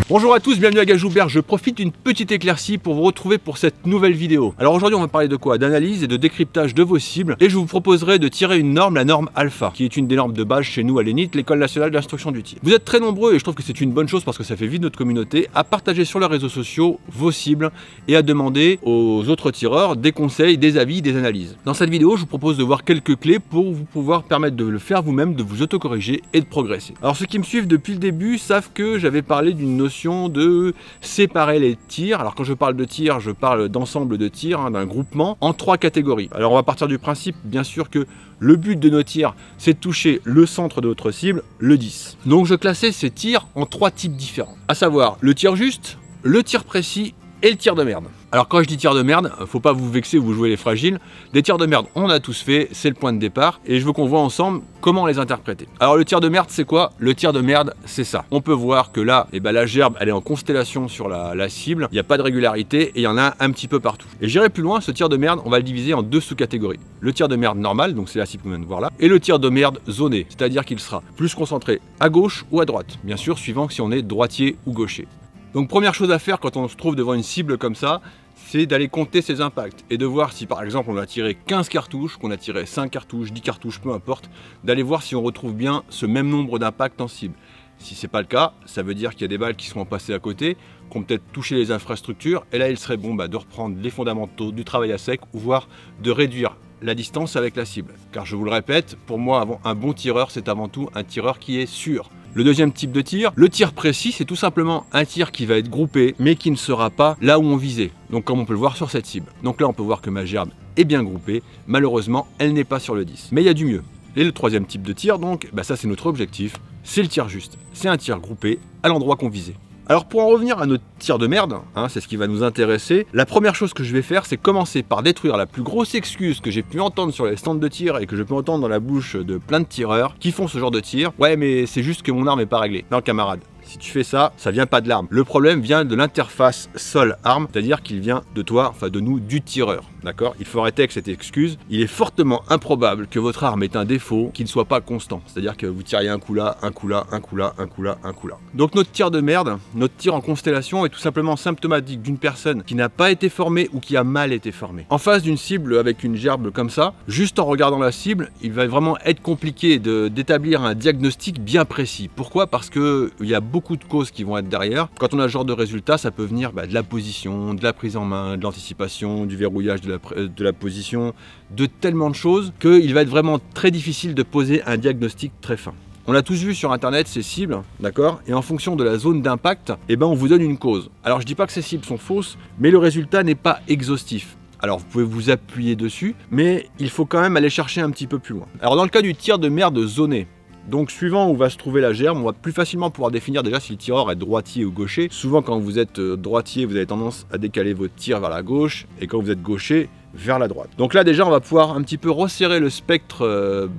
Bonjour à tous, bienvenue à Gajoubert. Je profite d'une petite éclaircie pour vous retrouver pour cette nouvelle vidéo. Alors aujourd'hui on va parler de quoi? D'analyse et de décryptage de vos cibles, et je vous proposerai de tirer une norme, la norme alpha, qui est une des normes de base chez nous à l'ENIT, l'École nationale d'instruction du tir. Vous êtes très nombreux et je trouve que c'est une bonne chose parce que ça fait vivre notre communauté, à partager sur les réseaux sociaux vos cibles et à demander aux autres tireurs des conseils, des avis, des analyses. Dans cette vidéo je vous propose de voir quelques clés pour vous pouvoir permettre de le faire vous-même, de vous autocorriger et de progresser. Alors ceux qui me suivent depuis le début savent que j'avais parlé d'une notion de séparer les tirs. Alors quand je parle de tir, je parle d'ensemble de tirs, d'un groupement en 3 catégories. Alors on va partir du principe bien sûr que le but de nos tirs c'est de toucher le centre de notre cible, le 10. Donc je classais ces tirs en 3 types différents, à savoir le tir juste, le tir précis et le tir de merde. Alors quand je dis tir de merde, faut pas vous vexer, vous jouez les fragiles. Des tirs de merde, on en a tous fait, c'est le point de départ. Et je veux qu'on voit ensemble comment les interpréter. Alors le tir de merde, c'est quoi? Le tir de merde, c'est ça. On peut voir que là, la gerbe, elle est en constellation sur la cible. Il n'y a pas de régularité et il y en a un petit peu partout. Et j'irai plus loin, ce tir de merde, on va le diviser en 2 sous-catégories. Le tir de merde normal, donc c'est la cible qu'on vient de voir là. Et le tir de merde zoné, c'est-à-dire qu'il sera plus concentré à gauche ou à droite. Bien sûr, suivant si on est droitier ou gaucher. Donc première chose à faire quand on se trouve devant une cible comme ça, c'est d'aller compter ses impacts et de voir si par exemple on a tiré 15 cartouches, qu'on a tiré 5 cartouches, 10 cartouches, peu importe, d'aller voir si on retrouve bien ce même nombre d'impacts en cible. Si c'est pas le cas, ça veut dire qu'il y a des balles qui sont passées à côté, qui ont peut-être touché les infrastructures, et là il serait bon de reprendre les fondamentaux du travail à sec, ou voire de réduire la distance avec la cible. Car je vous le répète, pour moi un bon tireur c'est avant tout un tireur qui est sûr. Le deuxième type de tir, le tir précis, c'est tout simplement un tir qui va être groupé, mais qui ne sera pas là où on visait. Donc comme on peut le voir sur cette cible. Donc là on peut voir que ma gerbe est bien groupée, malheureusement elle n'est pas sur le 10. Mais il y a du mieux. Et le troisième type de tir, donc, ça c'est notre objectif, c'est le tir juste. C'est un tir groupé à l'endroit qu'on visait. Alors pour en revenir à notre tir de merde, c'est ce qui va nous intéresser, la première chose que je vais faire c'est commencer par détruire la plus grosse excuse que j'ai pu entendre sur les stands de tir et que je peux entendre dans la bouche de plein de tireurs qui font ce genre de tir. Ouais mais c'est juste que mon arme n'est pas réglée. Non camarade, si tu fais ça, ça vient pas de l'arme. Le problème vient de l'interface sol-arme, c'est-à-dire qu'il vient de toi, enfin de nous, du tireur. D'accord? Il faut arrêter avec cette excuse. Il est fortement improbable que votre arme ait un défaut qui ne soit pas constant. C'est-à-dire que vous tiriez un coup là, un coup là, un coup là, un coup là, un coup là. Donc notre tir de merde, notre tir en constellation est tout simplement symptomatique d'une personne qui n'a pas été formée ou qui a mal été formée. En face d'une cible avec une gerbe comme ça, juste en regardant la cible, il va vraiment être compliqué d'établir un diagnostic bien précis. Pourquoi? Parce qu'il y a beaucoup de causes qui vont être derrière. Quand on a ce genre de résultat, ça peut venir de la position, de la prise en main, de l'anticipation, du verrouillage de la position, de tellement de choses qu'il va être vraiment très difficile de poser un diagnostic très fin. On a tous vu sur internet ces cibles, d'accord? Et en fonction de la zone d'impact, on vous donne une cause. Alors je dis pas que ces cibles sont fausses, mais le résultat n'est pas exhaustif. Alors vous pouvez vous appuyer dessus, mais il faut quand même aller chercher un petit peu plus loin. Alors dans le cas du tir de merde zoné, donc suivant où va se trouver la gerbe, on va plus facilement pouvoir définir déjà si le tireur est droitier ou gaucher. Souvent quand vous êtes droitier, vous avez tendance à décaler votre tir vers la gauche, et quand vous êtes gaucher, vers la droite. Donc là déjà on va pouvoir un petit peu resserrer le spectre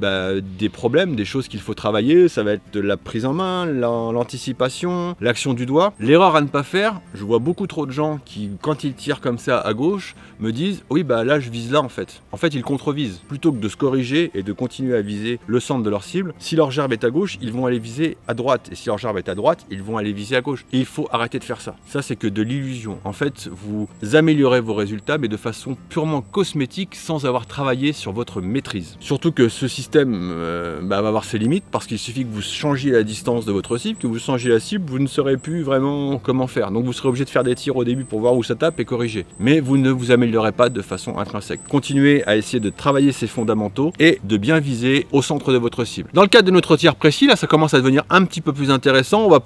des problèmes, des choses qu'il faut travailler. Ça va être de la prise en main, l'anticipation, l'action du doigt. L'erreur à ne pas faire, je vois beaucoup trop de gens qui quand ils tirent comme ça à gauche me disent oui là je vise là en fait. En fait ils contrevisent. Plutôt que de se corriger et de continuer à viser le centre de leur cible, si leur gerbe est à gauche, ils vont aller viser à droite, et si leur gerbe est à droite, ils vont aller viser à gauche. Et il faut arrêter de faire ça. Ça c'est que de l'illusion. En fait vous améliorez vos résultats mais de façon purement cosmétique sans avoir travaillé sur votre maîtrise. Surtout que ce système va avoir ses limites parce qu'il suffit que vous changiez la distance de votre cible, que vous changiez la cible, vous ne saurez plus vraiment comment faire. Donc vous serez obligé de faire des tirs au début pour voir où ça tape et corriger. Mais vous ne vous améliorez pas de façon intrinsèque. Continuez à essayer de travailler ces fondamentaux et de bien viser au centre de votre cible. Dans le cadre de notre tir précis, là ça commence à devenir un petit peu plus intéressant. On va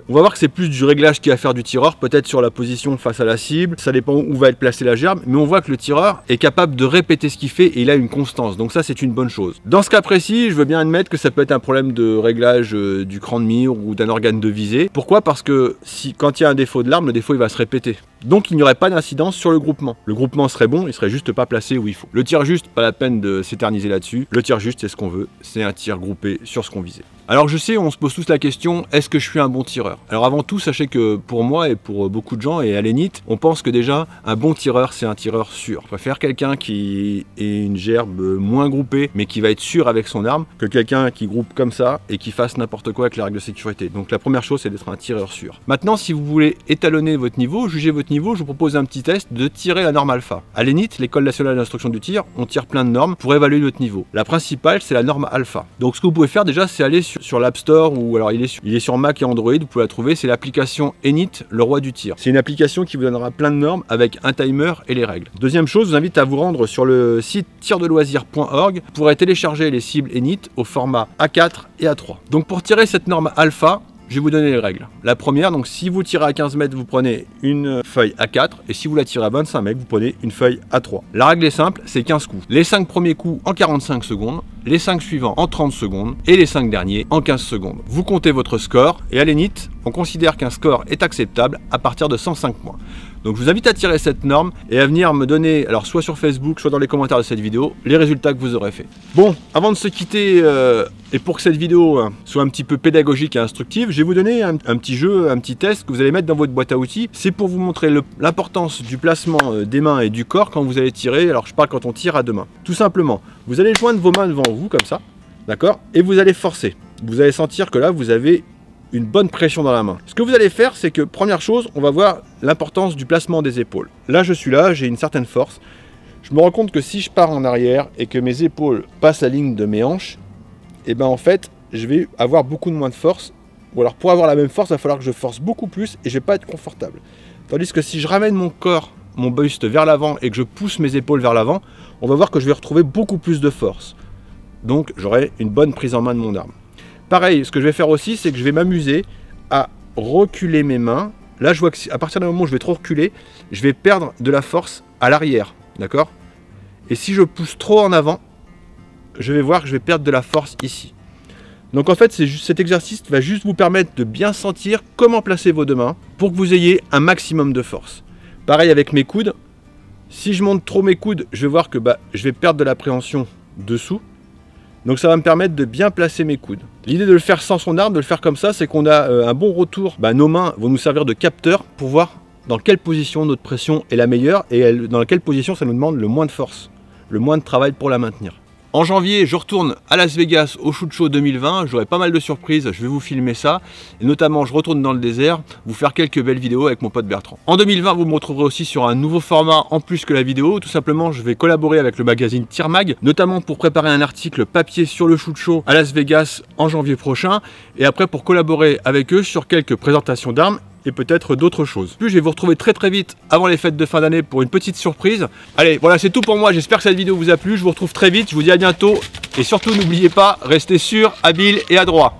voir que c'est plus du réglage qu'il y a à faire du tireur, peut-être sur la position face à la cible. Ça dépend où va être placée la gerbe, mais on voit que le tireur est capable de répéter ce qu'il fait et il a une constance. Donc ça c'est une bonne chose. Dans ce cas précis, je veux bien admettre que ça peut être un problème de réglage du cran de mire ou d'un organe de visée. Pourquoi? Parce que quand il y a un défaut de l'arme, le défaut il va se répéter. Donc il n'y aurait pas d'incidence sur le groupement. Le groupement serait bon, il serait juste pas placé où il faut. Le tir juste, pas la peine de s'éterniser là-dessus. Le tir juste, c'est ce qu'on veut, c'est un tir groupé sur ce qu'on visait. Alors je sais, on se pose tous la question, est-ce que je suis un bon tireur? Alors avant tout, sachez que pour moi et pour beaucoup de gens, et à l'Énith, on pense que déjà, un bon tireur, c'est un tireur sûr. Je préfère quelqu'un qui ait une gerbe moins groupée, mais qui va être sûr avec son arme, que quelqu'un qui groupe comme ça et qui fasse n'importe quoi avec les règles de sécurité. Donc la première chose, c'est d'être un tireur sûr. Maintenant, si vous voulez étalonner votre niveau, juger votre niveau, je vous propose un petit test de tirer la norme alpha. À l'Énith, l'école nationale d'instruction du tir, on tire plein de normes pour évaluer notre niveau. La principale, c'est la norme alpha. Donc ce que vous pouvez faire déjà, c'est aller sur l'App Store, ou alors il est sur Mac et Android, vous pouvez la trouver, c'est l'application Énith, le roi du tir. C'est une application qui vous donnera plein de normes avec un timer et les règles. Deuxième chose, je vous invite à vous rendre sur le site tirdeloisir.org pour télécharger les cibles Énith au format A4 et A3. Donc pour tirer cette norme alpha, je vais vous donner les règles. La première, donc si vous tirez à 15 mètres, vous prenez une feuille A4, et si vous la tirez à 25 mètres, vous prenez une feuille A3. La règle est simple, c'est 15 coups. Les 5 premiers coups en 45 secondes, les 5 suivants en 30 secondes, et les 5 derniers en 15 secondes. Vous comptez votre score, et à l'Énith, on considère qu'un score est acceptable à partir de 105 points. Donc je vous invite à tirer cette norme et à venir me donner, alors soit sur Facebook, soit dans les commentaires de cette vidéo, les résultats que vous aurez fait. Bon, avant de se quitter, et pour que cette vidéo soit un petit peu pédagogique et instructive, je vais vous donner un petit jeu, un petit test que vous allez mettre dans votre boîte à outils. C'est pour vous montrer l'importance du placement des mains et du corps quand vous allez tirer. Alors je parle quand on tire à deux mains. Tout simplement, vous allez joindre vos mains devant vous, comme ça, d'accord? Et vous allez forcer. Vous allez sentir que là, vous avez une bonne pression dans la main. Ce que vous allez faire, c'est que première chose, on va voir l'importance du placement des épaules. Là, je suis là, j'ai une certaine force. Je me rends compte que si je pars en arrière et que mes épaules passent la ligne de mes hanches, et ben en fait, je vais avoir beaucoup de moins de force. Ou alors pour avoir la même force, il va falloir que je force beaucoup plus et je vais pas être confortable. Tandis que si je ramène mon corps, mon buste vers l'avant et que je pousse mes épaules vers l'avant, on va voir que je vais retrouver beaucoup plus de force. Donc j'aurai une bonne prise en main de mon arme. Pareil, ce que je vais faire aussi, c'est que je vais m'amuser à reculer mes mains. Là, je vois qu'à partir du moment où je vais trop reculer, je vais perdre de la force à l'arrière, d'accord? Et si je pousse trop en avant, je vais voir que je vais perdre de la force ici. Donc en fait, cet exercice va juste vous permettre de bien sentir comment placer vos deux mains pour que vous ayez un maximum de force. Pareil avec mes coudes. Si je monte trop mes coudes, je vais voir que je vais perdre de l'appréhension dessous. Donc ça va me permettre de bien placer mes coudes. L'idée de le faire sans son arme, de le faire comme ça, c'est qu'on a un bon retour. Nos mains vont nous servir de capteur pour voir dans quelle position notre pression est la meilleure et dans quelle position ça nous demande le moins de force, le moins de travail pour la maintenir. En janvier, je retourne à Las Vegas au Shoot Show 2020, j'aurai pas mal de surprises, je vais vous filmer ça, et notamment je retourne dans le désert, vous faire quelques belles vidéos avec mon pote Bertrand. En 2020, vous me retrouverez aussi sur un nouveau format en plus que la vidéo, tout simplement je vais collaborer avec le magazine Tir Mag, notamment pour préparer un article papier sur le Shoot Show à Las Vegas en janvier prochain, et après pour collaborer avec eux sur quelques présentations d'armes, et peut-être d'autres choses. Puis je vais vous retrouver très vite avant les fêtes de fin d'année pour une petite surprise. Allez, voilà, c'est tout pour moi, j'espère que cette vidéo vous a plu, je vous retrouve très vite, je vous dis à bientôt, et surtout n'oubliez pas, restez sûr, habile et adroit.